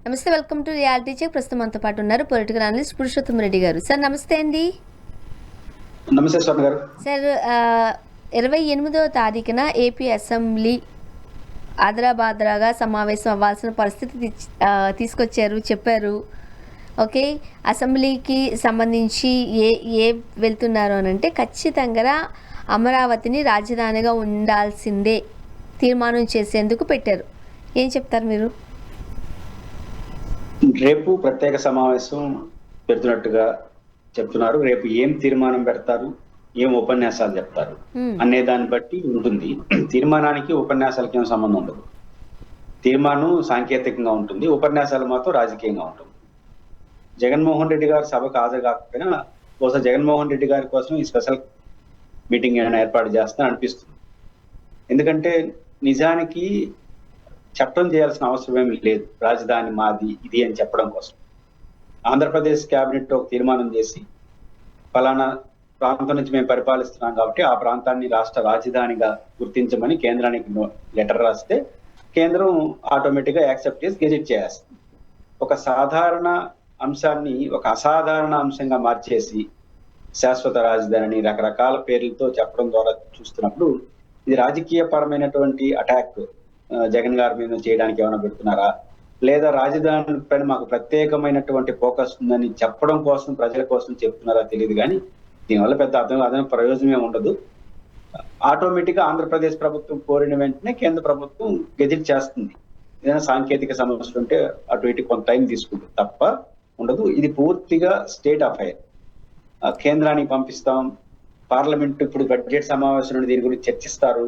నమస్తే, welcome to reality check. ప్రస్తుతం మనతో పాటు ఉన్నారు పొలిటికల్ అనలిస్ట్ పురుషోత్తం రెడ్డి గారు. సార్ నమస్తే అండి. నమస్తే స్వర్ణ గారు. సార్ 28వ తారీఖున ఏపీ అసెంబ్లీ ఆదరాబాద్రాగా సమావేశం అవ్వాల్సిన పరిస్థితి తీసుకొచ్చారు, చెప్పారు. ఓకే, అసెంబ్లీకి సంబంధించి ఏ వెళ్తున్నారు అని అంటే ఖచ్చితంగా అమరావతిని రాజధానిగా ఉండాల్సిందే తీర్మానం చేసేందుకు పెట్టారు. ఏం చెప్తారు మీరు? రేపు ప్రత్యేక సమావేశం పెడుతున్నట్టుగా చెప్తున్నారు. రేపు ఏం తీర్మానం పెడతారు, ఏం ఉపన్యాసాలు చెప్తారు అనే దాన్ని బట్టి ఉంటుంది. తీర్మానానికి ఉపన్యాసాలకి ఏం సంబంధం ఉండదు. తీర్మానం సాంకేతికంగా ఉంటుంది, ఉపన్యాసాలు మాత్రం రాజకీయంగా ఉంటుంది. జగన్మోహన్ రెడ్డి గారు సభకు హాజరు కాకపోయినా బహుశా జగన్మోహన్ రెడ్డి గారి కోసం ఈ స్పెషల్ మీటింగ్ ఏమైనా ఏర్పాటు చేస్తా అనిపిస్తుంది. ఎందుకంటే నిజానికి చట్టం చేయాల్సిన అవసరం ఏమి లేదు. రాజధాని మాది ఇది అని చెప్పడం కోసం ఆంధ్రప్రదేశ్ కేబినెట్ ఒక తీర్మానం చేసి ఫలానా ప్రాంతం నుంచి మేము పరిపాలిస్తున్నాం కాబట్టి ఆ ప్రాంతాన్ని రాష్ట్ర రాజధానిగా గుర్తించమని కేంద్రానికి లెటర్ రాస్తే కేంద్రం ఆటోమేటిక్ గా యాక్సెప్ట్ చేసి గెజెట్ చేస్తుంది. ఒక సాధారణ అంశాన్ని ఒక అసాధారణ అంశంగా మార్చేసి శాశ్వత రాజధానిని రకరకాల పేర్లతో చెప్పడం ద్వారా చూస్తున్నప్పుడు ఇది రాజకీయ పరమైనటువంటి అటాక్ జగన్ గారి మీద చేయడానికి ఏమైనా పెడుతున్నారా, లేదా రాజధాని పైన మాకు ప్రత్యేకమైనటువంటి ఫోకస్ ఉందని చెప్పడం కోసం ప్రజల కోసం చెప్తున్నారా తెలియదు. కానీ దీనివల్ల పెద్ద అదన ప్రయోజనమే ఉండదు. ఆటోమేటిక్ గా ఆంధ్రప్రదేశ్ ప్రభుత్వం కోరిన వెంటనే కేంద్ర ప్రభుత్వం గెజిట్ చేస్తుంది. ఏదైనా సాంకేతిక సమస్యలు ఉంటే అటు ఇటు కొంత టైం తీసుకుంటుంది తప్ప ఉండదు. ఇది పూర్తిగా స్టేట్ అఫైర్. కేంద్రానికి పంపిస్తాం, పార్లమెంట్ ఇప్పుడు బడ్జెట్ సమావేశం దీని గురించి చర్చిస్తారు.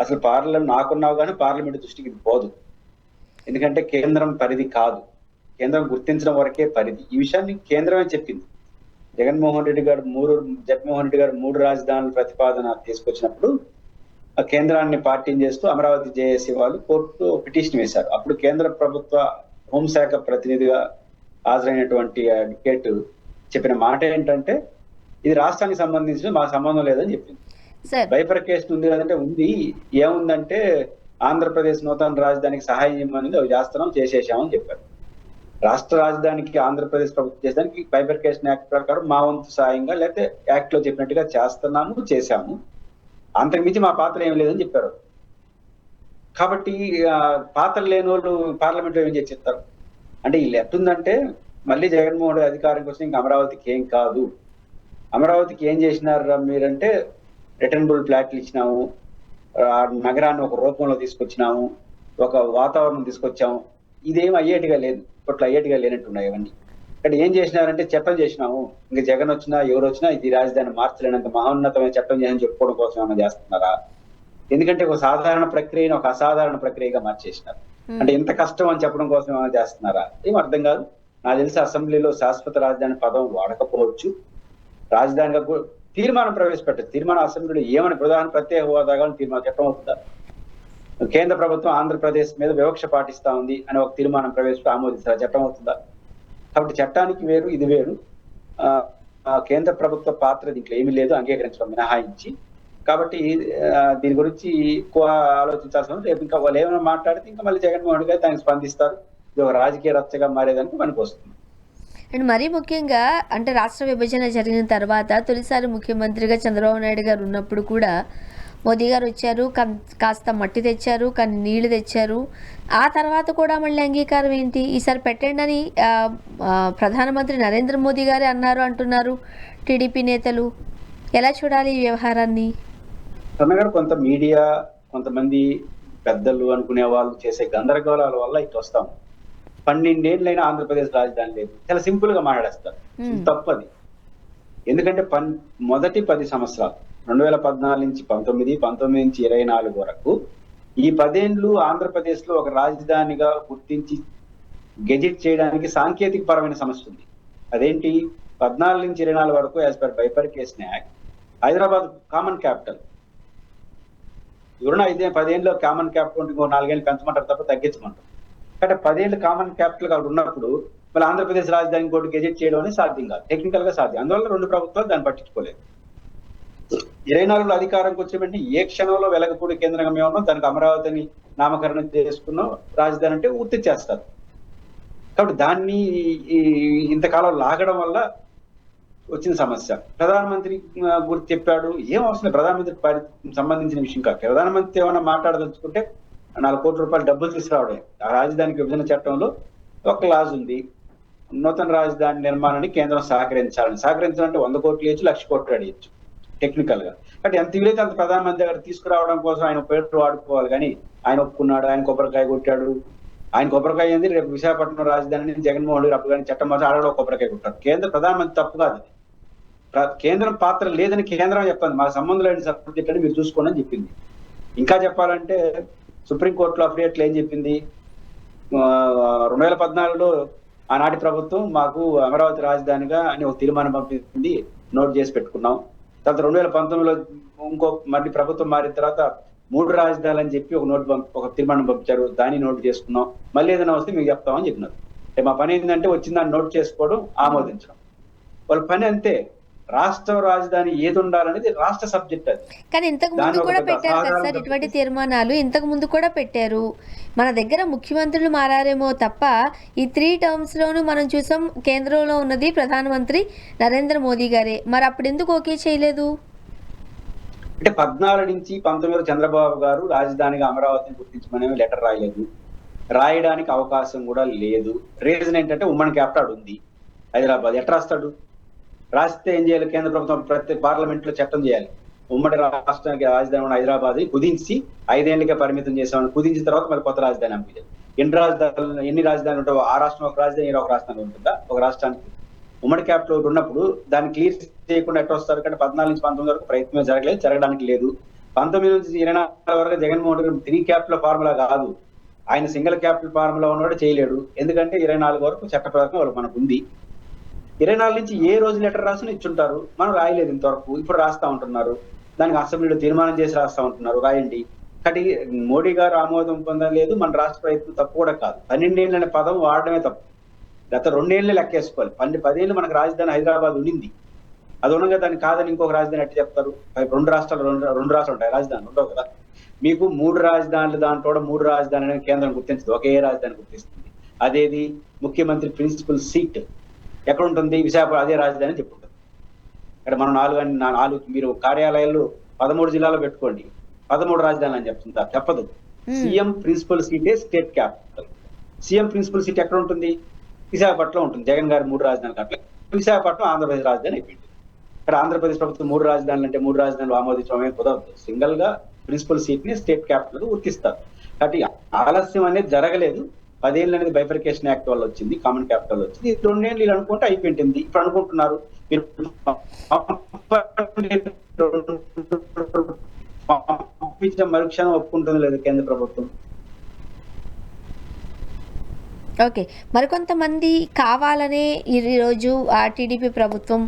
అసలు పార్లమెంట్ నాకున్నావు కానీ పార్లమెంట్ దృష్టికి పోదు. ఎందుకంటే కేంద్రం పరిధి కాదు, కేంద్రం గుర్తించడం వరకే పరిధి. ఈ విషయాన్ని కేంద్రమే చెప్పింది. జగన్మోహన్ రెడ్డి గారు మూడు రాజధానుల ప్రతిపాదన తీసుకొచ్చినప్పుడు ఆ కేంద్రాన్ని పార్టీని చేస్తూ అమరావతి జేఏసీ వాళ్ళు కోర్టులో పిటిషన్ వేశారు. అప్పుడు కేంద్ర ప్రభుత్వ హోంశాఖ ప్రతినిధిగా హాజరైనటువంటి అడ్వకేట్ చెప్పిన మాట ఏంటంటే ఇది రాష్ట్రానికి సంబంధించిన మా సంబంధం లేదని చెప్పింది. బైఫర్కేషన్ ఉంది కదంటే ఉంది. ఏముందంటే ఆంధ్రప్రదేశ్ నూతన రాజధానికి సహాయం చేయమని అవి చేసేసామని చెప్పారు. రాష్ట్ర రాజధానికి ఆంధ్రప్రదేశ్ ప్రభుత్వం చేసేదానికి బైఫర్కేషన్ యాక్ట్ ప్రకారం మా వంతు సాయంగా లేకపోతే యాక్ట్ లో చెప్పినట్టుగా చేశాము, అంతకుమించి మా పాత్ర ఏం లేదని చెప్పారు. కాబట్టి పాత్ర లేని వాళ్ళు పార్లమెంట్ లో ఏం చేస్తారు అంటే వీళ్ళు ఎట్టుందంటే మళ్ళీ జగన్మోహన్ రెడ్డి అధికారం కోసం ఇంకా అమరావతికి ఏం కాదు. అమరావతికి ఏం చేసినారు మీరంటే రిటర్నబుల్ ఫ్లాట్లు ఇచ్చినాము, నగరాన్ని ఒక రూపంలో తీసుకొచ్చినాము, ఒక వాతావరణం తీసుకొచ్చాము. ఇదేం అయ్యేటిగా లేదు, ఇప్పట్లో అయ్యేటిగా లేనట్టున్నాయి అవన్నీ. ఇక్కడ ఏం చేసినారంటే చట్టం చేసినాము, ఇంకా జగన్ వచ్చినా ఎవరు వచ్చినా ఇది రాజధాని మార్చలేనంత మహోన్నతమైన చట్టం చేయని చెప్పుకోవడం కోసం ఏమైనా చేస్తున్నారా? ఎందుకంటే ఒక సాధారణ ప్రక్రియను ఒక అసాధారణ ప్రక్రియగా మార్చేసినారు. అంటే ఎంత కష్టం అని చెప్పడం కోసం ఏమైనా చేస్తున్నారా? ఏం అర్థం కాదు. నాకు తెలిసి అసెంబ్లీలో శాశ్వత రాజధాని పదం వాడకపోవచ్చు. రాజధానిగా తీర్మానం ప్రవేశపెట్టదు. తీర్మానం అసెంబ్లీలో ఏమని ప్రధాన ప్రత్యేక హోదాగా తీర్మానం చట్టం అవుతుందా? కేంద్ర ప్రభుత్వం ఆంధ్రప్రదేశ్ మీద వివక్ష పాటిస్తా ఉంది అని ఒక తీర్మానం ప్రవేశపెట్టి ఆమోదిస్తారా? చట్టం అవుతుందా? కాబట్టి చట్టానికి వేరు, ఇది వేరు. కేంద్ర ప్రభుత్వ పాత్ర దీంట్లో ఏమీ లేదు అంగీకరించడం మినహాయించి. కాబట్టి దీని గురించి ఎక్కువ ఆలోచించాల్సిన రేపు ఇంకా వాళ్ళు ఏమైనా మాట్లాడితే ఇంకా మళ్ళీ జగన్మోహన్ గారు దానికి స్పందిస్తారు. ఇది ఒక రాజకీయ రచ్చగా మారేదానికి మనకు వస్తుంది. అండ్ మరీ ముఖ్యంగా అంటే రాష్ట్ర విభజన జరిగిన తర్వాత తొలిసారి ముఖ్యమంత్రిగా చంద్రబాబు నాయుడు గారు ఉన్నప్పుడు కూడా మోదీ గారు వచ్చారు, కాస్త మట్టి తెచ్చారు, కానీ నీళ్లు తెచ్చారు. ఆ తర్వాత కూడా మళ్ళీ అంగీకారం ఏంటి, ఈసారి పెట్టండి అని ప్రధానమంత్రి నరేంద్ర మోదీ గారే అన్నారు అంటున్నారు టీడీపీ నేతలు. ఎలా చూడాలి ఈ వ్యవహారాన్ని? కొంత మీడియా, కొంతమంది పెద్దలు అనుకునే వాళ్ళు చేసే గందరగోళాల వల్ల ఇటు వస్తాం. 12 ఏళ్ళైనా ఆంధ్రప్రదేశ్ రాజధాని లేదు, చాలా సింపుల్ గా మాట్లాడేస్తారు. తప్పది. ఎందుకంటే మొదటి 10 సంవత్సరాలు 2014 నుంచి 19, 19 నుంచి 24 వరకు ఈ 10 ఏళ్ళు ఆంధ్రప్రదేశ్ లో ఒక రాజధానిగా గుర్తించి గెజిట్ చేయడానికి సాంకేతిక పరమైన సమస్య ఉంది. అదేంటి? 14 నుంచి 24 వరకు as per bifurcation act Hyderabad common capital. ఎవరైనా 10 ఏళ్ళు కామన్ క్యాపిటల్ ఇంకో 4 ఏళ్ళు పెంచమంటారు తప్ప తగ్గించమంటారు. అంటే 10 ఏళ్ళు కామన్ క్యాపిటల్ గా ఉన్నప్పుడు మళ్ళీ ఆంధ్రప్రదేశ్ రాజధాని కోర్టు గెజెట్ చేయడం అనేది సాధ్యం కాదు, టెక్నికల్ గా సాధ్యం. అందువల్ల 2 ప్రభుత్వాలు దాన్ని పట్టించుకోలేదు. 24లో అధికారంకి వచ్చే వెంటనే ఏ క్షణంలో వెలగపూడి కేంద్రంగా మేము ఉన్నాం, దానికి అమరావతిని నామకరణం చేసుకున్నాం రాజధాని అంటే గుర్తించేస్తారు. కాబట్టి దాన్ని ఇంతకాలం లాగడం వల్ల వచ్చిన సమస్య. ప్రధానమంత్రి గురించి చెప్పాడు, ఏం అవసరం లేదు, ప్రధానమంత్రికి సంబంధించిన విషయం కాదు. ప్రధానమంత్రి ఏమైనా మాట్లాడదలుచుకుంటే 4 కోట్ల రూపాయలు డబ్బులు తీసుకురావడం. ఆ రాజధానికి విభజన చట్టంలో ఒక క్లాజ్ ఉంది, నూతన రాజధాని నిర్మాణానికి కేంద్రం సహకరించాలంటే 100 కోట్లు ఇవ్వచ్చు, 1,00,000 కోట్లు అడిగచ్చు టెక్నికల్ గా. అంటే ఎంత వీలైతే అంత ప్రధానమంత్రి దగ్గర తీసుకురావడం కోసం ఆయన పేరు వాడుకోవాలి. కానీ ఆయన ఒప్పుకున్నాడు, ఆయన కొబ్బరికాయ కొట్టాడు. ఆయన కొబ్బరికాయ ఏంది, రేపు విశాఖపట్నం రాజధానిని జగన్మోహన్ రెడ్డి అప్పుడు కానీ చట్టం మాత్రం ఆడలో కొబ్బరికాయ కొట్టారు. కేంద్ర ప్రధానమంత్రి తప్పు కాదు, కేంద్రం పాత్ర లేదని కేంద్రం చెప్పింది. మాకు సంబంధం లేని సబ్జెక్ట్ అని మీరు చూసుకోండి అని చెప్పింది. ఇంకా చెప్పాలంటే సుప్రీంకోర్టులో అఫిడేట్లు ఏం చెప్పింది, 2014లో ఆనాటి ప్రభుత్వం మాకు అమరావతి రాజధానిగా అని ఒక తీర్మానం పంపింది, నోట్ చేసి పెట్టుకున్నాం. తర్వాత 2019లో ఇంకో మళ్ళీ ప్రభుత్వం మారిన తర్వాత 3 రాజధానులు అని చెప్పి ఒక తీర్మానం పంపించారు, దాన్ని నోట్ చేసుకున్నాం. మళ్ళీ ఏదైనా వస్తే మీకు చెప్తామని చెప్పినారు. మా పని ఏంటంటే వచ్చిన దాన్ని నోట్ చేసుకోవడం, ఆమోదించడం. వాళ్ళ పని అంతే. రాష్ట్ర రాజధాని ఏది ఉండాలనేది రాష్ట్ర సబ్జెక్ట్. అది కానీ ఇంతకు ముందు కూడా పెట్టారు కదా సార్ ఇటువంటి తీర్మానాలు, ఇంతకు ముందు కూడా పెట్టారు. మన దగ్గర ముఖ్యమంత్రులు మారారేమో తప్ప ఈ 3 టర్మ్స్ లోనూ మనం చూసాం కేంద్రంలో ఉన్నది ప్రధానమంత్రి నరేంద్ర మోదీ గారే. మరి అప్పుడు ఎందుకు ఓకే చేయలేదు? అంటే 14 నుంచి 19 చంద్రబాబు గారు రాజధానిగా అమరావతిని గుర్తించమనే లెటర్ రాయలేదు, రాయడానికి అవకాశం కూడా లేదు. రీజన్ ఏంటంటే ఉమ్మడి క్యాపిటల్ ఉంది హైదరాబాద్. ఎట్లా రాస్తాడు? రాస్తే ఏం చేయాలి? కేంద్ర ప్రభుత్వం ప్రతి పార్లమెంట్ లో చట్టం చేయాలి, ఉమ్మడి రాష్ట్రానికి రాజధాని ఉన్న హైదరాబాద్ కుదించి 5 ఏళ్లకే పరిమితం చేసామని. కుదించిన తర్వాత మరి కొత్త రాజధాని పంపించాలి. ఎన్ని రాజధానులు ఉంటావో ఆ రాష్ట్రం ఒక రాజధాని, ఒక రాష్ట్రానికి ఉంటుందా? ఒక రాష్ట్రానికి ఉమ్మడి క్యాపిటల్ ఉన్నప్పుడు దాన్ని క్లియర్ చేయకుండా ఎట్లా వస్తారు? అంటే 14 నుంచి 19 వరకు ప్రయత్నం జరగలేదు, జరగడానికి లేదు. 19 నుంచి 24 వరకు జగన్మోహన్ రెడ్డి 3 క్యాపిటల్ ఫార్ములా కాదు, ఆయన సింగిల్ క్యాపిటల్ ఫార్ములా ఉన్నవాడు చేయలేడు. ఎందుకంటే 24 వరకు చట్ట ప్రకారం వాళ్ళు మనకు ఉంది. 24 నుంచి ఏ రోజు లెటర్ రాసినా ఇచ్చుంటారు, మనం రాయలేదు ఇంతవరకు. ఇప్పుడు రాస్తా ఉంటున్నారు, దానికి అసెంబ్లీలో తీర్మానం చేసి రాస్తా ఉంటున్నారు, రాయండి. కాబట్టి మోడీ గారు ఆమోదం పొందలేదు, మన రాష్ట్ర ప్రయత్నం తప్పు కూడా కాదు. 12 ఏళ్ళు అనే పదం వాడడమే తప్పు. గత 2 ఏళ్ళే లెక్కేసుకోవాలి. 10 ఏళ్ళు మనకు రాజధాని హైదరాబాద్ ఉండింది. అది ఉండగా దాన్ని కాదని ఇంకొక రాజధాని ఎట్లా చెప్తారు? 2 రాష్ట్రాలు ఉంటాయి, రాజధాని ఉండవు కదా. మీకు 3 రాజధానులు, దాంట్లో కూడా 3 రాజధాని కేంద్రం గుర్తించదు, ఒకే రాజధాని గుర్తిస్తుంది. అదేది? ముఖ్యమంత్రి ప్రిన్సిపల్ సీట్ ఎక్కడ ఉంటుంది? విశాఖపట్నం, అదే రాజధాని చెప్పుకుంటుంది. ఇక్కడ మనం 4 మీరు కార్యాలయాలు 13 జిల్లాలో పెట్టుకోండి, 13 రాజధానులు అని చెప్తుంటారు, చెప్పదు. సీఎం ప్రిన్సిపల్ సీటే state capital. CM principal seat ఎక్కడ ఉంటుంది? విశాఖపట్నంలో ఉంటుంది. జగన్ గారు 3 రాజధానులు అట్లా విశాఖపట్నం ఆంధ్రప్రదేశ్ రాజధాని అయిపోయింది. ఇక్కడ ఆంధ్రప్రదేశ్ ప్రభుత్వం 3 రాజధానులు అంటే 3 రాజధానులు ఆమోదించడమే కుదరదు. సింగిల్ గా ప్రిన్సిపల్ సీట్ ని స్టేట్ క్యాపిటల్ గుర్తిస్తారు. కాబట్టి ఆలస్యం అనేది జరగలేదు. 10 ఏళ్ళు అనేది బైఫర్కేషన్ యాక్ట్ వల్ల వచ్చింది, కామన్ క్యాపిటల్ వచ్చింది. 2 ఏళ్ళు వీళ్ళు అనుకుంటే అయిపోయింది. ఇప్పుడు అనుకుంటున్నారు మరుక్షణం ఒప్పుకుంటుంది లేదు కేంద్ర ప్రభుత్వం. ఓకే, మరికొంతమంది కావాలనే ఈరోజు ఆ టీడీపీ ప్రభుత్వం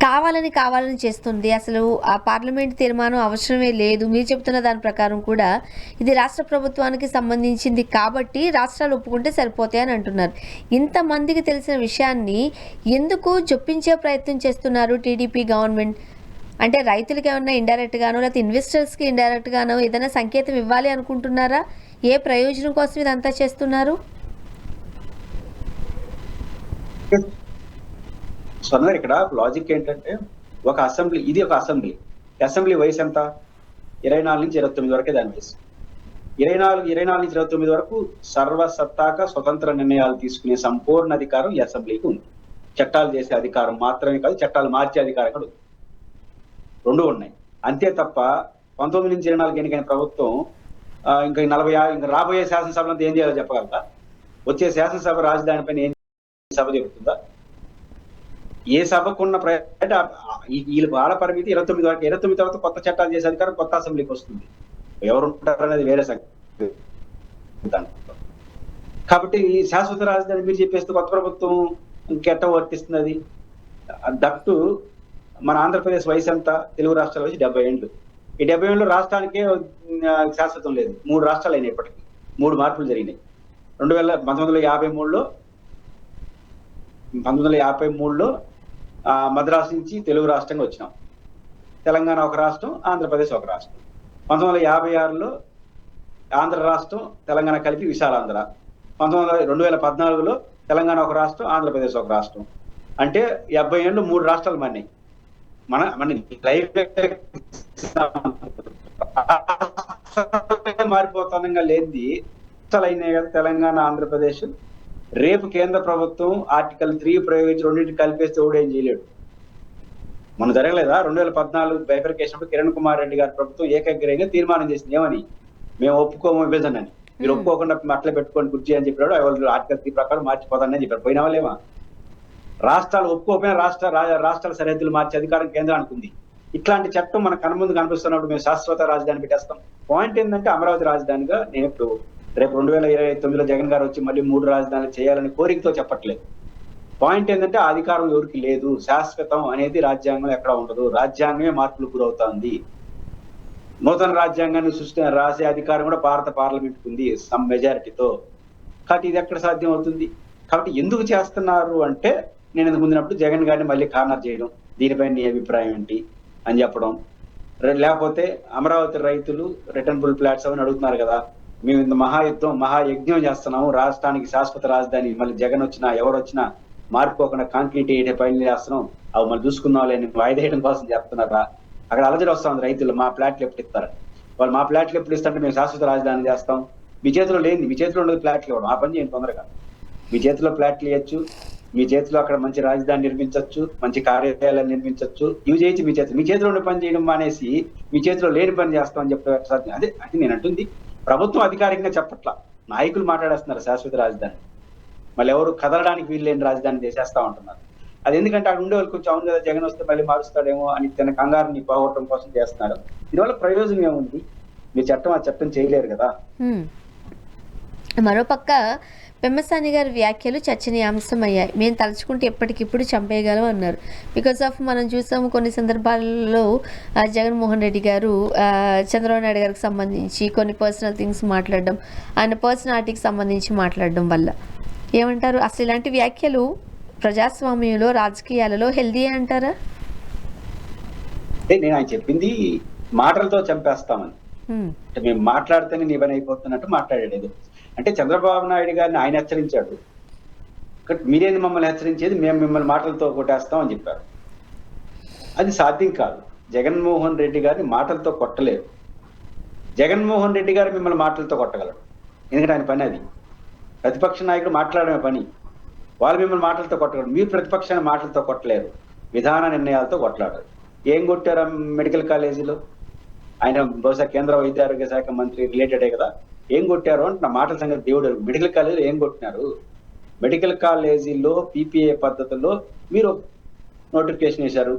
కావాలని చేస్తుంది, అసలు ఆ పార్లమెంట్ తీర్మానం అవసరమే లేదు, మీరు చెప్తున్న దాని ప్రకారం కూడా ఇది రాష్ట్ర ప్రభుత్వానికి సంబంధించింది కాబట్టి రాష్ట్రాలు ఒప్పుకుంటే సరిపోతాయి అని అంటున్నారు. ఇంతమందికి తెలిసిన విషయాన్ని ఎందుకు జొప్పించే ప్రయత్నం చేస్తున్నారు టీడీపీ గవర్నమెంట్? అంటే రైతులకి ఏమన్నా ఇండైరెక్ట్ గానో లేకపోతే ఇన్వెస్టర్స్కి ఇండైరెక్ట్ గానో ఏదైనా సంకేతం ఇవ్వాలి అనుకుంటున్నారా? ఏ ప్రయోజనం కోసం ఇదంతా చేస్తున్నారు? స్వర్ణ, ఇక్కడ లాజిక్ ఏంటంటే ఒక అసెంబ్లీ, ఇది ఒక అసెంబ్లీ వయసు ఎంత? 24 నుంచి 29 వరకే దాని వయసు. 24 నుంచి 29 వరకు సర్వసత్తాక స్వతంత్ర నిర్ణయాలు తీసుకునే సంపూర్ణ అధికారం ఈ అసెంబ్లీకి ఉంది. చట్టాలు చేసే అధికారం మాత్రమే కాదు, చట్టాలు మార్చే అధికారం కూడా ఉంది. 2 ఉన్నాయి. అంతే తప్ప 19 నుంచి 24 ఎన్నికైన ప్రభుత్వం ఇంకా 40 ఇంకా రాబోయే శాసనసభలో ఏం చేయాలో చెప్పగలరా? వచ్చే శాసనసభ రాజధాని పైన ఏం సభ జరుగుతుందా? ఏ సభకున్న వీళ్ళు వాళ్ళ పరిమితి 29 వరకు. 29 తర్వాత కొత్త చట్టాలు చేసే అధికారం కొత్త అసెంబ్లీకి వస్తుంది. ఎవరుంటారు అనేది వేరే సంగతి. కాబట్టి ఈ శాశ్వత రాజధాని మీరు చెప్పేస్తే కొత్త ప్రభుత్వం ఇంకెట్ట వర్తిస్తుంది? అది దట్టు మన ఆంధ్రప్రదేశ్ వయసు ఎంత? తెలుగు రాష్ట్రాల వయసు 70 ఏళ్ళు. ఈ 70 ఏళ్ళు రాష్ట్రానికే శాశ్వతం లేదు. 3 రాష్ట్రాలు అయినాయి, ఇప్పటికీ 3 మార్పులు జరిగినాయి. 1953లో మద్రాసు నుంచి తెలుగు రాష్ట్రంగా వచ్చినాం. తెలంగాణ ఒక రాష్ట్రం, ఆంధ్రప్రదేశ్ ఒక రాష్ట్రం. 1956లో ఆంధ్ర రాష్ట్రం తెలంగాణ కలిపి విశాలాంధ్ర. 2014లో తెలంగాణ ఒక రాష్ట్రం, ఆంధ్రప్రదేశ్ ఒక రాష్ట్రం. అంటే 70 ఏళ్ళు 3 రాష్ట్రాలు మారినాయి. మన మారిపోతానంగా లేనిది అయినాయి కదా తెలంగాణ, ఆంధ్రప్రదేశ్. రేపు కేంద్ర ప్రభుత్వం ఆర్టికల్ 3 ప్రయోగించి రెండింటిని కలిపేస్తే ఎవడు ఏం చేయలేడు. మనం జరగలేదా 2014 బైఫర్కేషన్ కిరణ్ కుమార్ రెడ్డి గారి ప్రభుత్వం ఏకగ్రీవంగా తీర్మానం చేసింది ఏమని, మేము ఒప్పుకోము విభజన అని. మీరు ఒప్పుకోకుండా అట్లా పెట్టుకొని కుర్చీ అని చెప్పాడు. ఆర్టికల్ 3 ప్రకారం మార్చిపోతానని చెప్పారు. పోయినావా లేవా? రాష్ట్రాలు ఒప్పుకోకపోయినా రాష్ట్రాల సరిహద్దులు మార్చే అధికారం కేంద్రానికి ఉంది. ఇట్లాంటి చట్టం మన కనుముందు కనిపిస్తున్నప్పుడు మేము శాశ్వత రాజధాని పెట్టేస్తాం. పాయింట్ ఏంటంటే అమరావతి రాజధానిగా నేను ఇప్పుడు రేపు 2029లో జగన్ గారు వచ్చి మళ్ళీ 3 రాజధానులు చేయాలని కోరికతో చెప్పట్లేదు. పాయింట్ ఏంటంటే ఆ అధికారం ఎవరికి లేదు. శాశ్వతం అనేది రాజ్యాంగం ఎక్కడ ఉండదు. రాజ్యాంగమే మార్పులు గురవుతోంది. నూతన రాజ్యాంగాన్ని రాసే అధికారం కూడా భారత పార్లమెంట్ ఉంది సమ్ మెజారిటీతో. కాబట్టి ఇది ఎక్కడ సాధ్యం అవుతుంది? కాబట్టి ఎందుకు చేస్తున్నారు అంటే, నేను ఇందుకు ముందున్నప్పుడు జగన్ గారిని మళ్ళీ కార్నర్ చేయడం, దీనిపై నీ అభిప్రాయం ఏంటి అని చెప్పడం, లేకపోతే అమరావతి రైతులు రిటర్నబుల్ ఫ్లాట్స్ అని అడుగుతున్నారు కదా, మేము ఇంత మహాయజ్ఞం చేస్తున్నాము, రాష్ట్రానికి శాశ్వత రాజధాని మళ్ళీ జగన్ వచ్చినా ఎవరు వచ్చినా మార్పుకోకుండా కాంక్రీట్ వేయడం పైన చేస్తున్నాం, అవి మళ్ళీ చూసుకుందాం లేని వాయిదేయడం కోసం చెప్తున్నారా? అక్కడ అలజడి వస్తా ఉంది రైతులు, మా ఫ్లాట్లు ఎప్పుడు ఇస్తారు, వాళ్ళు మా ఫ్లాట్లు ఎప్పుడు ఇస్తారంటే మేము శాశ్వత రాజధాని చేస్తాం. మీ చేతిలో లేని, మీ చేతిలో ఉండదు ఫ్లాట్లు ఇవ్వడం, ఆ పని చేయండి తొందరగా. మీ చేతిలో ఫ్లాట్లు ఇవ్వచ్చు, మీ చేతిలో అక్కడ మంచి రాజధాని నిర్మించవచ్చు, మంచి కార్యాలయాలు నిర్మించవచ్చు, ఇవి చేయొచ్చు. మీ చేతిలో ఉండే పని చేయడం మానేసి మీ చేతిలో లేని పని చేస్తామని చెప్తే సాధ్యం? అదే అది నేను అంటుంది. ప్రభుత్వం అధికారికంగా చెప్పట్లా, నాయకులు మాట్లాడేస్తున్నారు శాశ్వత రాజధాని, మళ్ళీ ఎవరు కదలడానికి వీలు లేని రాజధాని చేసేస్తా ఉంటున్నారు. అది ఎందుకంటే అక్కడ ఉండే వాళ్ళు కొంచెం అవును కదా జగన్ వస్తే మళ్ళీ మారుస్తాడేమో అని తన కంగారుని పోగొట్టడం కోసం చేస్తున్నారు. దీనివల్ల ప్రయోజనం ఏముంది? మీ చట్టం చేయలేరు కదా. మరోపక్క పెమ్మసాని గారి వ్యాఖ్యలు చర్చనీయాంశం అయ్యాయి. మేము తలుచుకుంటే ఎప్పటికిప్పుడు చంపేయగలం అన్నారు. బికాస్ ఆఫ్ మనం చూసాము కొన్ని సందర్భాల్లో జగన్మోహన్ రెడ్డి గారు చంద్రబాబు నాయుడు గారికి సంబంధించి కొన్ని పర్సనల్ థింగ్స్ మాట్లాడడం, ఆయన పర్సనాలిటీకి సంబంధించి మాట్లాడడం వల్ల. ఏమంటారు? అసలు ఇలాంటి వ్యాఖ్యలు ప్రజాస్వామ్యంలో రాజకీయాలలో హెల్దీ అంటారా? నేను ఆయన చెప్పింది మాటలతో చంపేస్తామని, అంటే మేము మాట్లాడితేనే నీ పని అయిపోతున్నట్టు మాట్లాడేది. అంటే చంద్రబాబు నాయుడు గారిని ఆయన హెచ్చరించాడు, మీరేది మమ్మల్ని హెచ్చరించేది, మేము మిమ్మల్ని మాటలతో కొట్టేస్తాం అని చెప్పారు. అది సాధ్యం కాదు. జగన్మోహన్ రెడ్డి గారిని మాటలతో కొట్టలేరు. జగన్మోహన్ రెడ్డి గారు మిమ్మల్ని మాటలతో కొట్టగలరు, ఎందుకంటే ఆయన పని అది. ప్రతిపక్ష నాయకుడు మాట్లాడమే పని, వాళ్ళు మిమ్మల్ని మాటలతో కొట్టగలరు. మీరు ప్రతిపక్షాన్ని మాటలతో కొట్టలేరు, విధాన నిర్ణయాలతో కొట్లాడారు. ఏం కొట్టారు మెడికల్ కాలేజీలో? ఆయన బహుశా కేంద్ర వైద్య ఆరోగ్య శాఖ మంత్రి రిలేటెడే కదా. ఏం కొట్టారు అంటే నా మాటల సంగతి దేవుడు. మెడికల్ కాలేజీలో ఏం కొట్టినారు? మెడికల్ కాలేజీలో PPA పద్ధతిలో మీరు నోటిఫికేషన్ వేశారు.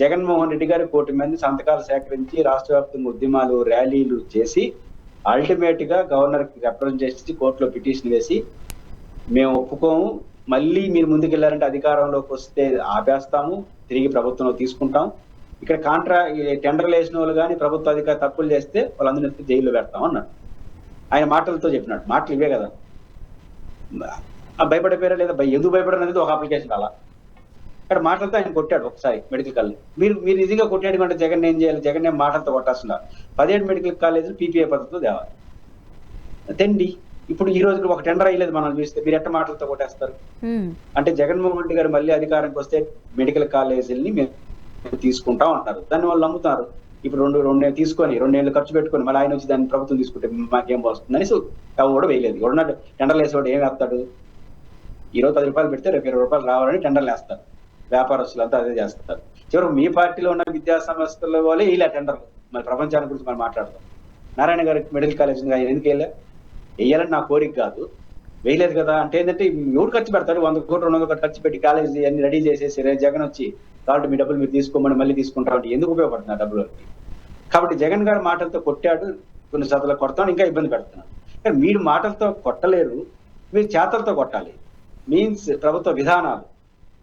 జగన్మోహన్ రెడ్డి గారు 1 కోటి మంది సంతకాలు సేకరించి రాష్ట్ర వ్యాప్తంగా ఉద్యమాలు, ర్యాలీలు చేసి అల్టిమేట్ గా గవర్నర్ కి రిప్రజెంటేషన్ ఇచ్చి కోర్టులో పిటిషన్ వేసి మేము ఒప్పుకోము, మళ్ళీ మీరు ముందుకెళ్లారంటే అధికారంలోకి వస్తే ఆపేస్తాము, తిరిగి ప్రభుత్వంలో తీసుకుంటాం, ఇక్కడ టెండర్లు వేసిన వాళ్ళు కానీ ప్రభుత్వ అధికారి తప్పులు చేస్తే వాళ్ళందరినీ జైల్లో పెడతాం అన్నాడు. ఆయన మాటలతో చెప్పినాడు. మాటలు ఇవే కదా. భయపడిపోయారా లేదా? ఎందుకు భయపడడం అనేది ఒక అప్లికేషన్ అలా. ఇక్కడ మాటలతో ఆయన కొట్టాడు ఒకసారి మెడికల్ కాలేజ్. మీరు నిజంగా కొట్టాడు అంటే జగన్ ఏం చేయాలి? జగన్ ఏం మాటలతో కొట్టాల్సిన 17 మెడికల్ కాలేజీలు PPA పద్ధతిలో తేవాలి. తెండి. ఇప్పుడు ఈ రోజు ఒక టెండర్ అయ్యలేదు మనం చూస్తే, మీరు ఎట్ట మాటలతో కొట్టేస్తారు? అంటే జగన్మోహన్ రెడ్డి గారు మళ్ళీ అధికారానికి వస్తే మెడికల్ కాలేజీలని మేము తీసుకుంటాం అంటారు. దాన్ని వాళ్ళు నమ్ముతారు. ఇప్పుడు రెండు తీసుకొని 2 ఏళ్ళు ఖర్చు పెట్టుకొని మళ్ళీ ఆయన వచ్చి దాన్ని ప్రభుత్వం తీసుకుంటే మాకేం వస్తుందని కూడా వేయలేదు. ఎవడన్నా టెండర్లు వేసేవాడు ఏం వేస్తాడు? ఈరోజు 10 రూపాయలు పెడితే రేపు 20 రూపాయలు రావాలని టెండర్లు వేస్తారు. వ్యాపారస్తులు అంతా అదే చేస్తారు. చివరికి మీ పార్టీలో ఉన్న విద్యా సంస్థల వాళ్ళే ఇలా టెండర్లు. మరి ప్రపంచాన్ని గురించి మనం మాట్లాడతాం. నారాయణ గారి మెడికల్ కాలేజ్ ఎందుకు వేయాలని నా కోరిక కాదు, వేయలేదు కదా. అంటే ఏంటంటే ఎవరు ఖర్చు పెడతాడు? 100 కోట్లు 200 కోట్లు ఖర్చు పెట్టి కాలేజీ అన్ని రెడీ చేసేసి రేపు జగన్ వచ్చి కాబట్టి మీ డబ్బులు మీరు తీసుకోమని మళ్ళీ తీసుకుంటామంటే ఎందుకు ఉపయోగపడుతుంది ఆ డబ్బులు? కాబట్టి జగన్ గారు మాటలతో కొట్టాడు, కొన్ని శాతాలు కొడతాను, ఇంకా ఇబ్బంది పెడుతున్నాడు. కానీ మీరు మాటలతో కొట్టలేరు, మీరు చేతలతో కొట్టాలి. మీన్స్ ప్రభుత్వ విధానాలు,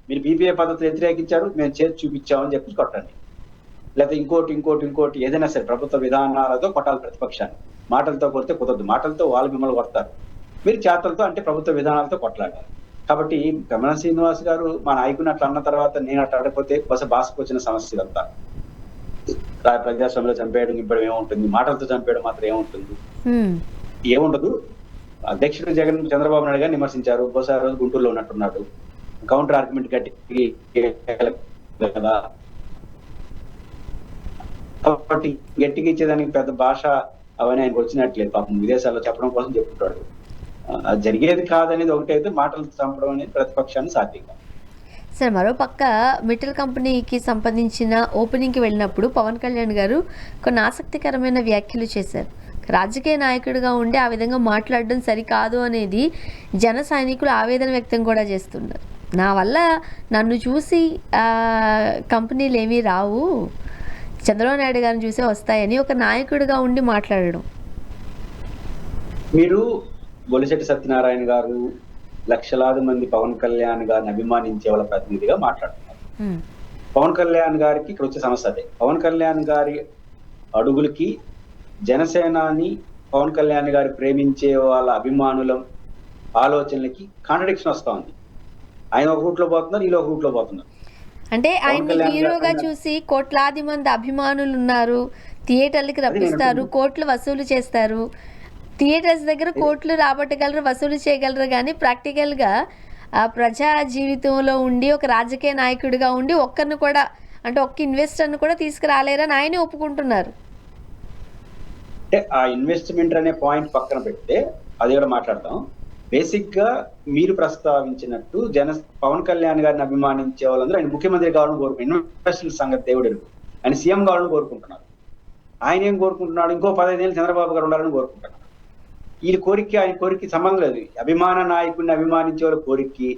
మీరు PPA పద్ధతి వ్యతిరేకించారు, మేము చేతి చూపించామని చెప్పి కొట్టండి. లేకపోతే ఇంకోటి ఏదైనా సరే ప్రభుత్వ విధానాలతో కొట్టాలి ప్రతిపక్షాన్ని. మాటలతో కొడితే కుదరదు. మాటలతో వాళ్ళు మిమ్మల్ని కొడతారు, మీరు చేతలతో అంటే ప్రభుత్వ విధానాలతో కొట్లాడాలి. కాబట్టి గమన శ్రీనివాస్ గారు మా నాయకుని అట్లా అన్న తర్వాత నేను అట్లా అడగకపోతే భాషకు వచ్చిన సమస్య ఇదంతా. ప్రజాస్వామ్యంలో చంపేయడం ఇప్పుడు ఏముంటుంది? మాటలతో చంపేయడం మాత్రం ఏముంటుంది? ఏముండదు. అధ్యక్షుడు జగన్ చంద్రబాబు నాయుడు గారిని విమర్శించారు. బహుశా ఆ రోజు గుంటూరులో ఉన్నట్టున్నాడు. కౌంటర్ ఆర్గ్యుమెంట్ గట్టి కదా, కాబట్టి గట్టిగా ఇచ్చేదానికి పెద్ద భాష అవన్నీ ఆయనకు వచ్చినట్లేదు. పాపం విదేశాల్లో చెప్పడం కోసం చెప్పుకుంటాడు. అది జరిగేది కాదనేది ఒకటైతే, మాటలు చంపడం అనేది ప్రతిపక్షాన్ని సాధ్యం కాదు. సార్, మరో పక్క మిట్టల్ కంపెనీకి సంబంధించిన ఓపెనింగ్కి వెళ్ళినప్పుడు పవన్ కళ్యాణ్ గారు కొన్ని ఆసక్తికరమైన వ్యాఖ్యలు చేశారు. రాజకీయ నాయకుడిగా ఉండి ఆ విధంగా మాట్లాడడం సరికాదు అనేది జన సైనికులు ఆవేదన వ్యక్తం కూడా చేస్తున్నారు. నా వల్ల నన్ను చూసి కంపెనీలు ఏమీ రావు, చంద్రబాబు నాయుడు గారిని చూసే వస్తాయని ఒక నాయకుడిగా ఉండి మాట్లాడడం. మీరు బొలిశెట్టి సత్యనారాయణ గారు లక్షలాది మంది పవన్ కళ్యాణ్ గారిని అభిమానించే వాళ్ళ ప్రతినిధిగా మాట్లాడుతున్నారు. పవన్ కళ్యాణ్ గారికి ఇక్కడ వచ్చే సమస్య అదే. పవన్ కళ్యాణ్ గారి అడుగులకి, జనసేనాని పవన్ కళ్యాణ్ గారి ప్రేమించే వాళ్ళ అభిమానుల ఆలోచనలకి కాంట్రడిక్షన్ వస్తా ఉంది. ఆయన ఒక రూట్ లో పోతున్నారు, వీళ్ళు ఒక రూట్ లో పోతున్నారు. అంటే ఆయన హీరోగా చూసి కోట్లాది మంది అభిమానులు ఉన్నారు, థియేటర్లకి రప్పిస్తారు, కోట్లు వసూలు చేస్తారు, థియేటర్స్ దగ్గర కోట్లు రాబట్టగలరు, వసూలు చేయగలరు. కానీ ప్రాక్టికల్గా ప్రజా జీవితంలో ఉండి ఒక రాజకీయ నాయకుడిగా ఉండి ఒక్కరిని కూడా, అంటే ఒక్క ఇన్వెస్టర్ని కూడా తీసుకురాలేరని ఆయనే ఒప్పుకుంటున్నారు. అంటే ఆ ఇన్వెస్ట్మెంట్ అనే పాయింట్ పక్కన పెడితే అది కూడా మాట్లాడతాం. బేసిక్ గా మీరు ప్రస్తావించినట్టు పవన్ కళ్యాణ్ గారిని అభిమానించే వాళ్ళందరూ ఆయన ముఖ్యమంత్రి కావాలని కోరుకుంటున్నారు. ఇన్వెస్టర్ సంగతి దేవుడు, ఆయన సీఎం కావాలని కోరుకుంటున్నారు. ఆయన ఏం కోరుకుంటున్నాడు? ఇంకో 15 ఏళ్ళు చంద్రబాబు గారు ఉండాలని కోరుకుంటున్నారు. ఈ ఆయన కోరిక సంబంధం లేదు. అభిమాన నాయకుడిని అభిమానించే వాళ్ళ కోరికకి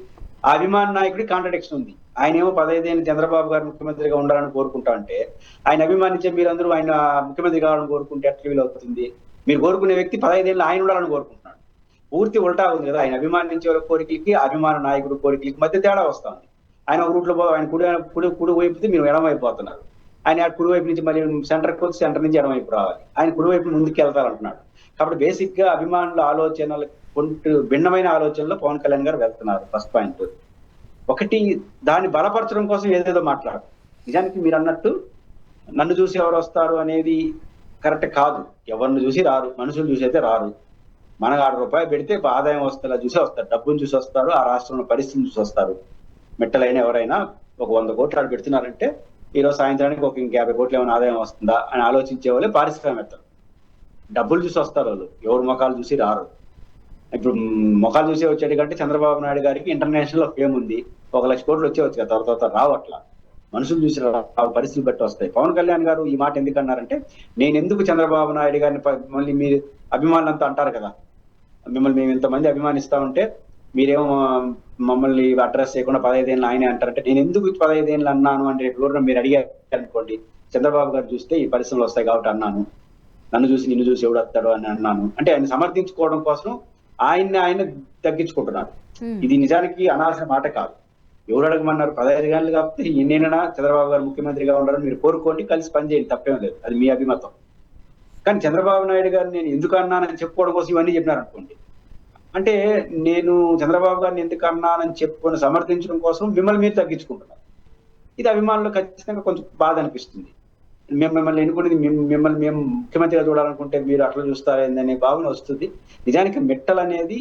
ఆ అభిమాన నాయకుడి కాంట్రడిక్షన్ ఉంది. ఆయన ఏమో 15 ఏళ్ళు చంద్రబాబు గారు ముఖ్యమంత్రిగా ఉండాలని కోరుకుంటా అంటే, ఆయన అభిమానించే మీరందరూ ఆయన ముఖ్యమంత్రి కావాలని కోరుకుంటే ఎట్లా వీలవుతుంది? మీరు కోరుకునే వ్యక్తి 15 ఏళ్ళు ఆయన ఉండాలని కోరుకుంటున్నాడు. పూర్తి ఉల్టా ఉంది కదా. ఆయన అభిమానించే వాళ్ళ కోరికలకి అభిమాన నాయకుడి కోరికలకి మధ్య తేడా వస్తుంది. ఆయన ఒక రూట్లో ఆయన కుడి వైపు మీరు ఎడమైపోతున్నారు. ఆయన కుడి వైపు నుంచి మళ్ళీ సెంటర్కి వచ్చి సెంటర్ నుంచి ఎడమైపు రావాలి. ఆయన కుడి వైపు ముందుకు వెళ్తారంటున్నాడు. కాబట్టి బేసిక్ గా అభిమానుల ఆలోచనలు భిన్నమైన ఆలోచనలో పవన్ కళ్యాణ్ గారు వెళ్తున్నారు. First point. ఒకటి, దాన్ని బలపరచడం కోసం ఏదేదో మాట్లాడు. నిజానికి మీరు అన్నట్టు నన్ను చూసి ఎవరు వస్తారు అనేది కరెక్ట్ కాదు. ఎవరిని చూసి రారు, మనుషులు చూసి అయితే రారు. మనకు ₹6 పెడితే ఆదాయం వస్తుందా చూసి వస్తారు, డబ్బును చూసి వస్తారు, ఆ రాష్ట్రంలో పరిస్థితిని చూసి వస్తారు. మిట్టలైనా ఎవరైనా ఒక 100 కోట్లు ఆడు పెడుతున్నారంటే ఈరోజు సాయంత్రానికి ఒక 50 కోట్లు ఏమైనా ఆదాయం వస్తుందా అని ఆలోచించే వాళ్ళే పారిశ్రామికవేత్తలు. డబ్బులు చూసి వస్తారు వాళ్ళు, ఎవరు ముఖాలు చూసి రారు. ఇప్పుడు ముఖాలు చూసి వచ్చేటి కంటే చంద్రబాబు నాయుడు గారికి ఇంటర్నేషనల్ ఫేమ్ ఉంది, 1,00,000 కోట్లు వచ్చేవచ్చు కదా, తర్వాత రావు. అట్లా మనుషులు చూసి పరిస్థితులు బట్టి వస్తాయి. పవన్ కళ్యాణ్ గారు ఈ మాట ఎందుకు అన్నారంటే, నేను ఎందుకు చంద్రబాబు నాయుడు గారిని మళ్ళీ మీరు అభిమానులంతా అంటారు కదా, మిమ్మల్ని మేము ఇంతమంది అభిమానిస్తా ఉంటే మీరేమో మమ్మల్ని అడ్రస్ చేయకుండా 15 ఏళ్ళు ఆయనే అంటారంటే, నేను ఎందుకు 15 ఏళ్ళు అన్నాను అంటే ఎవరు మీరు అడిగారు అనుకోండి, చంద్రబాబు గారు చూస్తే ఈ పరిశ్రమలు వస్తాయి కాబట్టి అన్నాను, నన్ను చూసి నిన్ను చూసి ఎవడు వస్తాడు అని అన్నాను అంటే ఆయన సమర్థించుకోవడం కోసం ఆయన తగ్గించుకుంటున్నాడు. ఇది నిజానికి అనాల్సిన మాట కాదు. ఎవరు అడగమన్నారు? 15 ఏళ్ళు కాకపోతే ఎన్నైనా చంద్రబాబు గారు ముఖ్యమంత్రిగా ఉండాలని మీరు కోరుకోండి, కలిసి పనిచేయండి, తప్పేం లేదు, అది మీ అభిమతం. కానీ చంద్రబాబు నాయుడు గారిని నేను ఎందుకు అన్నానని చెప్పుకోవడం కోసం ఇవన్నీ చెప్పినారు అనుకోండి, అంటే నేను చంద్రబాబు గారిని ఎందుకు అన్నానని చెప్పుకొని సమర్థించడం కోసం మిమ్మల్ని మీరు తగ్గించుకుంటున్నారు. ఇది అభిమానులు ఖచ్చితంగా కొంచెం బాధ అనిపిస్తుంది. మిమ్మల్ని ఎన్నుకునేది మిమ్మల్ని మేము ముఖ్యమంత్రిగా చూడాలనుకుంటే మీరు అట్లా చూస్తారేందనే భావన వస్తుంది. నిజానికి మిట్టల్ అనేది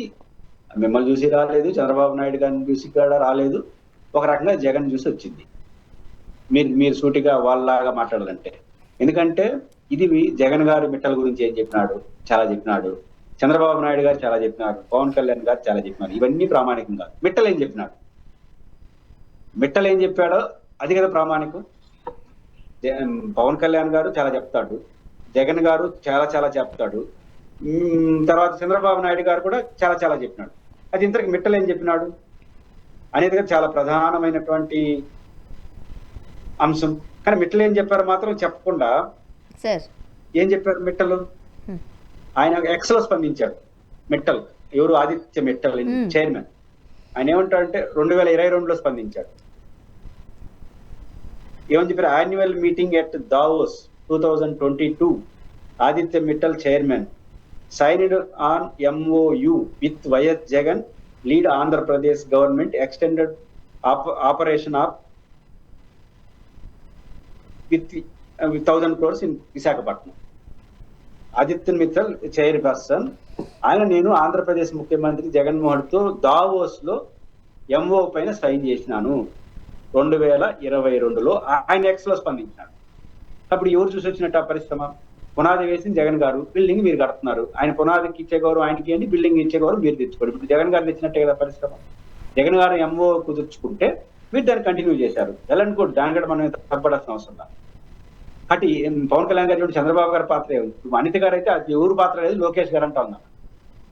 మిమ్మల్ని చూసి రాలేదు, చంద్రబాబు నాయుడు గారిని చూసి కూడా రాలేదు, ఒక రకంగా జగన్ చూసి వచ్చింది. మీరు సూటిగా వాళ్ళలాగా మాట్లాడాలంటే, ఎందుకంటే ఇది జగన్ గారు మిట్టల్ గురించి ఏం చెప్పినాడు, చాలా చెప్పినాడు. చంద్రబాబు నాయుడు గారు చాలా చెప్పినారు, పవన్ కళ్యాణ్ గారు చాలా చెప్పినారు. ఇవన్నీ ప్రామాణికం కాదు. మిట్టల్ ఏం చెప్పినాడు, మిట్టల్ ఏం చెప్పాడో అది కదా ప్రామాణికం. పవన్ కళ్యాణ్ గారు చాలా చెప్తాడు, జగన్ గారు చాలా చాలా చెప్తాడు, తర్వాత చంద్రబాబు నాయుడు గారు కూడా చాలా చాలా చెప్పినాడు. అది ఇంతకు మిట్టల్ ఏం చెప్పినాడు అనేది చాలా ప్రధానమైనటువంటి అంశం. కానీ మిట్టల్ ఏం చెప్పారు మాత్రం చెప్పకుండా ఏం చెప్పారు మిట్టలు, ఆయన ఎక్స్ లో స్పందించాడు. మిట్టల్ ఎవరు? ఆదిత్య మిట్టల్ చైర్మన్. ఆయన ఏమంటాడంటే 2022లో స్పందించాడు. ఏమని చెప్పారు? Annual meeting at Davos 2022, Aditya Mittal chairman signed on MOU with YS Jagan lead Andhra Pradesh government extended operation of with 1,000 crores in Visakhapatnam. Aditya Mittal chairperson నేను ఆంధ్రప్రదేశ్ ముఖ్యమంత్రి జగన్మోహన్ తో దావోస్ లో ఎంఓ పైన సైన్ చేసినాను 2022లో. ఆయన ఎక్స్ లో స్పందించినాడు. అప్పుడు ఎవరు చూసి వచ్చినట్టు ఆ పరిశ్రమ? పునాది వేసింది జగన్ గారు, బిల్డింగ్ మీరు కడుతున్నారు. ఆయన పునాదికి ఇచ్చే గౌరవం ఆయనకి అండి, బిల్డింగ్ ఇచ్చే గౌరవం మీరు తెచ్చుకోండి. ఇప్పుడు జగన్ గారు తెచ్చినట్టే కదా పరిశ్రమ. జగన్ గారు ఎంఓ కుదుర్చుకుంటే మీరు దాన్ని కంటిన్యూ చేశారు. ఎలా అనుకోండి, దాని కూడా మనం తప్పడాల్సిన అవసరం లేదు. అటు పవన్ కళ్యాణ్ గారు చంద్రబాబు గారి పాత్ర అనిత గారు అయితే అది ఎవరు పాత్ర లేదు, లోకేష్ గారు అంటా ఉన్నారు.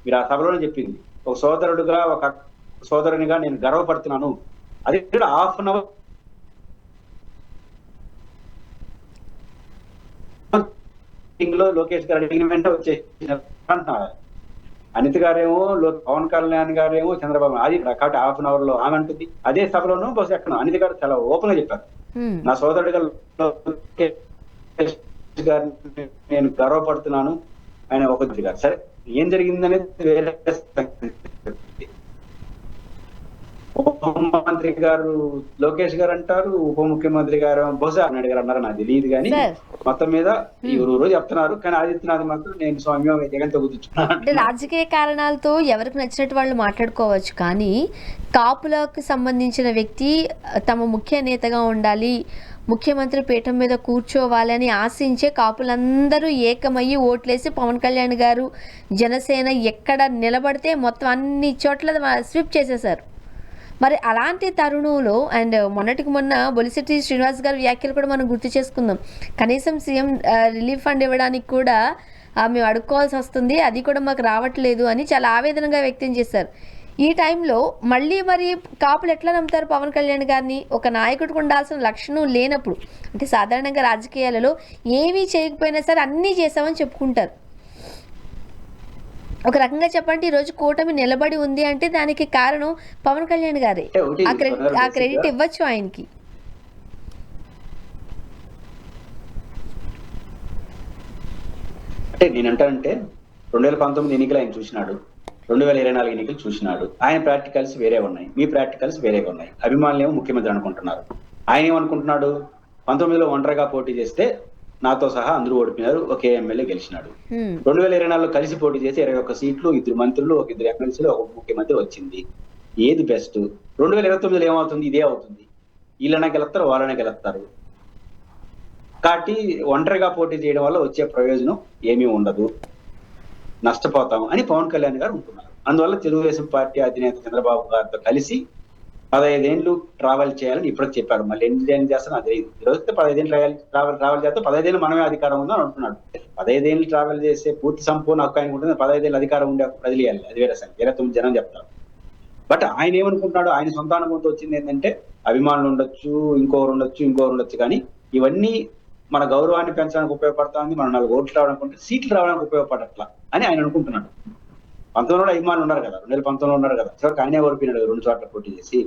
మీరు ఆ సభలోనే చెప్పింది, ఒక సోదరుడుగా ఒక సోదరునిగా నేను గర్వపడుతున్నాను. అది కూడా హాఫ్ అన్ అవర్ లో లోకేష్ గారు అడిగిన వెంటనే వచ్చేసినారు. అనిత గారేమో పవన్ కళ్యాణ్ గారేమో చంద్రబాబు, అది కాబట్టి హాఫ్ అన్ అవర్ లో ఆమె అంటుంది. అదే సభలోనూ బహుశా ఎక్కడ అనిత గారు చాలా ఓపెన్ గా చెప్పారు, నా సోదరుడిగా లోకేష్ గారిని నేను గర్వపడుతున్నాను. ఆయన ఒక గారు సరే ఏం జరిగిందనేది వేరే. ఉప ముఖ్యమంత్రి గారు లోకేష్ గారు అంటారు, ఉప ముఖ్యమంత్రి గారు బహుశా నాయుడు గారు అన్నారు, నాకు తెలియదు. కానీ మొత్తం మీద ఎవరు చెప్తున్నారు. కానీ ఆదిత్యనాథ్ మాత్రం నేను స్వామ్యం జగన్తో కుదుర్చుకున్నాను. అంటే రాజకీయ కారణాలతో ఎవరికి నచ్చినట్టు వాళ్ళు మాట్లాడుకోవచ్చు, కానీ కాపులకు సంబంధించిన వ్యక్తి తమ ముఖ్య నేతగా ఉండాలి, ముఖ్యమంత్రి పీఠం మీద కూర్చోవాలి అని ఆశించే కాపులందరూ ఏకమయ్యి ఓట్లేసి పవన్ కళ్యాణ్ గారు జనసేన ఎక్కడ నిలబడితే మొత్తం అన్ని చోట్ల స్విప్ చేసేశారు. మరి అలాంటి తరుణంలో అండ్ మొన్నటికి మొన్న బొలిశెట్టి శ్రీనివాస్ గారి వ్యాఖ్యలు కూడా మనం గుర్తు చేసుకుందాం. కనీసం సీఎం రిలీఫ్ ఫండ్ ఇవ్వడానికి కూడా మేము అడుక్కోవాల్సి వస్తుంది, అది కూడా మాకు రావట్లేదు అని చాలా ఆవేదనగా వ్యక్తం చేశారు. ఈ టైంలో మళ్ళీ మరి కాపులు ఎట్లా నమ్ముతారు పవన్ కళ్యాణ్ గారిని? ఒక నాయకుడికి ఉండాల్సిన లక్షణం లేనప్పుడు, అంటే సాధారణంగా రాజకీయాలలో ఏమీ చేయకపోయినా సరే అన్నీ చేసామని చెప్పుకుంటారు. ఒక రకంగా చెప్పండి, ఈరోజు కూటమి నిలబడి ఉంది అంటే దానికి కారణం పవన్ కళ్యాణ్ గారే. ఆ క్రెడిట్ ఇవ్వచ్చు ఆయనకి. అంటే నేనంటానంటే 2019 ఎన్నికలు ఆయన చూసినాడు, 2024 ఎన్నికలు చూసినాడు. ఆయన ప్రాక్టికల్స్ వేరే ఉన్నాయి, మీ ప్రాక్టికల్స్ వేరేగా ఉన్నాయి. అభిమానులు ఏమో ముఖ్యమంత్రి అనుకుంటున్నారు. ఆయన ఏమనుకుంటున్నాడు, 19లో ఒంటరిగా పోటీ చేస్తే నాతో సహా అందరూ ఓడిపోయినారు, ఒకే ఎమ్మెల్యే గెలిచినాడు. 2024లో కలిసి పోటీ చేసి 21 సీట్లు, 2 మంత్రులు, 1 ఎమ్మెల్సీలు, 1 ముఖ్యమంత్రి వచ్చింది. ఏది బెస్ట్? 2029లో ఏమవుతుంది? ఇదే అవుతుంది. వీళ్ళనే గెలుస్తారు, వాళ్ళనే గెలుస్తారు. కాబట్టి ఒంటరిగా పోటీ చేయడం వల్ల వచ్చే ప్రయోజనం ఏమీ ఉండదు, నష్టపోతాం అని పవన్ కళ్యాణ్ గారు ఉంటున్నారు. అందువల్ల తెలుగుదేశం పార్టీ అధినేత చంద్రబాబు గారితో కలిసి 15 ఏళ్ళు ట్రావెల్ చేయాలని ఇప్పుడు చెప్పారు. మళ్ళీ ఎన్ని చేస్తాను అది ఈరోజు 15 ఏళ్ళు ట్రావెల్ చేస్తే 15 ఏళ్ళు మనమే అధికారం ఉందని అంటున్నాడు. 15 ఏళ్ళు ట్రావెల్ చేసే పూర్తి సంపూర్ణ హక్కు ఆయనకు ఉంటుంది. 15 ఏళ్ళు అధికారం ఉండే ప్రజలు ఇవ్వాలి, అది వేరే సంగతి, 29 జనం చెప్తారు. బట్ ఆయన ఏమనుకుంటున్నాడు, ఆయన సొంత అనుభవంతో వచ్చింది ఏంటంటే అభిమానులు ఉండొచ్చు, ఇంకోరు ఉండొచ్చు, కానీ ఇవన్నీ మన గౌరవాన్ని పెంచడానికి ఉపయోగపడుతుంది, మన 4 ఓట్లు రావడానికి, సీట్లు రావడానికి ఉపయోగపడట్లా అని ఆయన అనుకుంటున్నాడు. 19లో అభిమానులు ఉన్నారు కదా, 2019లో ఉన్నారు కదా, చివరికి ఆయనే ఓడిపోయినాడు 2 చోట్ల పోటీ చేసి.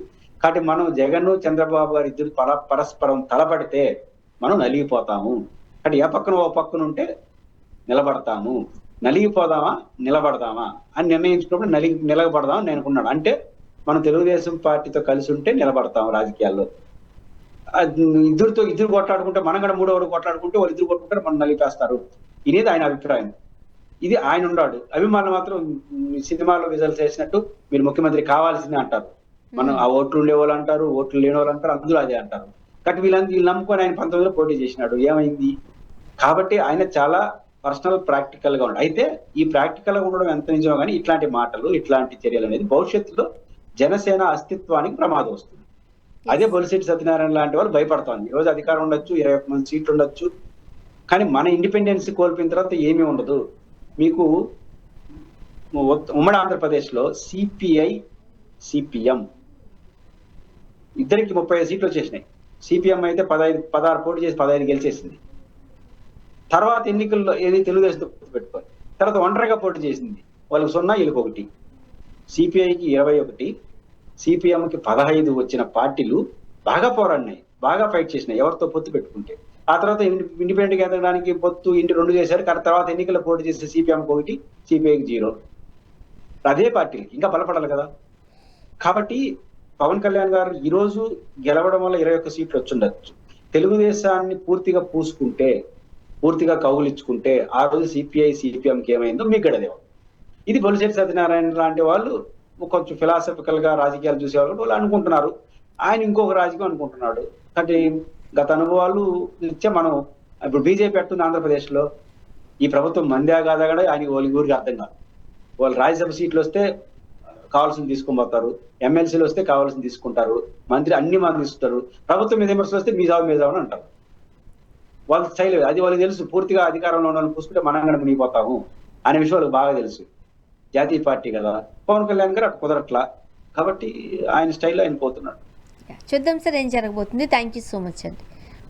కాబట్టి మనం జగన్ చంద్రబాబు గారు ఇద్దరు పరస్పరం తలపడితే మనం నలిగిపోతాము. అంటే ఏ పక్కన ఓ పక్కన ఉంటే నిలబడతాము, నలిగిపోదామా నిలబడదామా అని నిర్ణయించుకున్నప్పుడు నిలబడదామని నేను అనుకున్నాడు. అంటే మనం తెలుగుదేశం పార్టీతో కలిసి ఉంటే నిలబడతాము రాజకీయాల్లో. ఇద్దరు కొట్లాడుకుంటే, మనం కూడా 3వ కొట్లాడుకుంటే వాళ్ళు ఇద్దరు కొట్టుకుంటారు, మనం నలిపేస్తారు. ఇదేది ఆయన అభిప్రాయం. ఇది ఆయన ఉన్నాడు. అభిమానులు మాత్రం సినిమాలో విజువల్స్ చేసినట్టు మీరు ముఖ్యమంత్రి కావాల్సిందే అంటారు. మనం ఆ ఓట్లు ఉండే వాళ్ళు అంటారు, ఓట్లు లేని వాళ్ళు అంటారు, అందరూ అదే అంటారు. కాబట్టి వీళ్ళు నమ్ముకొని ఆయన 19లో పోటీ చేసినాడు, ఏమైంది? కాబట్టి ఆయన చాలా పర్సనల్ ప్రాక్టికల్ గా ఉన్నాడు. అయితే ఈ ప్రాక్టికల్ గా ఉండడం ఎంత నిజమో కానీ ఇట్లాంటి మాటలు, ఇట్లాంటి చర్యలు అనేది భవిష్యత్తులో జనసేన అస్తిత్వానికి ప్రమాదం వస్తుంది. అదే బొలిశెట్టి సత్యనారాయణ లాంటి వాళ్ళు భయపడుతోంది. ఈ రోజు అధికారం ఉండొచ్చు, 21 మంది సీట్లు ఉండొచ్చు, కానీ మన ఇండిపెండెన్స్ కోల్పోయిన తర్వాత ఏమీ ఉండదు. మీకు ఉమ్మడి ఆంధ్రప్రదేశ్ లో సిపిఐ, సిపిఎం ఇద్దరికి 35 సీట్లు వచ్చేసినాయి. సిపిఎం అయితే 16 పోటీ చేసి 15 గెలిచేసింది. తర్వాత ఎన్నికల్లో ఏది తెలుగుదేశంతో పెట్టుకోవాలి, తర్వాత ఒంటరిగా పోటీ చేసింది, వాళ్ళకి 0 వీళ్ళకి 1. సిపిఐకి 21, సిపిఎంకి 15 వచ్చిన పార్టీలు బాగా పోరాడినాయి, బాగా ఫైట్ చేసినాయి ఎవరితో పొత్తు పెట్టుకుంటే. ఆ తర్వాత ఇండిపెండెంట్ ఎదగడానికి పొత్తు 2 చేశారు. తర్వాత ఎన్నికల్లో పోటీ చేసే సిపిఎంకి 1, సిపిఐకి 0. అదే పార్టీలకి ఇంకా బలపడాలి కదా. కాబట్టి పవన్ కళ్యాణ్ గారు ఈ రోజు గెలవడం వల్ల 21 సీట్లు వచ్చుండొచ్చు. తెలుగుదేశాన్ని పూర్తిగా పూసుకుంటే, పూర్తిగా కౌగులించుకుంటే ఆ రోజు సిపిఐ, సిపిఎంకి ఏమైందో మీకు గడదేవం. ఇది బొలిశెట్టి సత్యనారాయణ లాంటి వాళ్ళు కొంచెం ఫిలాసఫికల్ గా రాజకీయాలు చూసేవాళ్ళు వాళ్ళు అనుకుంటున్నారు. ఆయన ఇంకొక రాజకీయం అనుకుంటున్నాడు. అంటే గత అనుభవాలు ఇచ్చే మనం ఇప్పుడు బీజేపీ పెడుతుంది ఆంధ్రప్రదేశ్ లో, ఈ ప్రభుత్వం మందే కాదా కూడా ఆయన వాళ్ళ ఊరికి అర్థం కాదు. వాళ్ళు రాజ్యసభ సీట్లు వస్తే కావాల్సింది తీసుకొని పోతారు, ఎమ్మెల్సీలు వస్తే కావాల్సింది తీసుకుంటారు, మంత్రి అన్ని మంది ఇస్తారు, ప్రభుత్వం మీద విమర్శలు వస్తే మీ జాబ్ అని అంటారు. వాళ్ళ స్టైల్ అది వాళ్ళకి తెలుసు. పూర్తిగా అధికారంలో ఉండాలని చూసుకుంటే మనం కనుక మునిగిపోతాము అనే విషయం వాళ్ళకి బాగా తెలుసు. జాతీయ పార్టీ కదా, పవన్ కళ్యాణ్ గారు అటు కుదరట్లా, కాబట్టి ఆయన స్టైల్లో ఆయన పోతున్నాడు. చూద్దాం సార్ ఏం జరగబోతుంది. థ్యాంక్ యూ సో మచ్ అండి,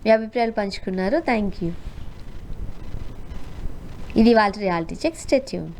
మీ అభిప్రాయాలు పంచుకున్నారు. Thank you. ఇది వాళ్ళ రియాలిటీ చెక్. Stay tuned.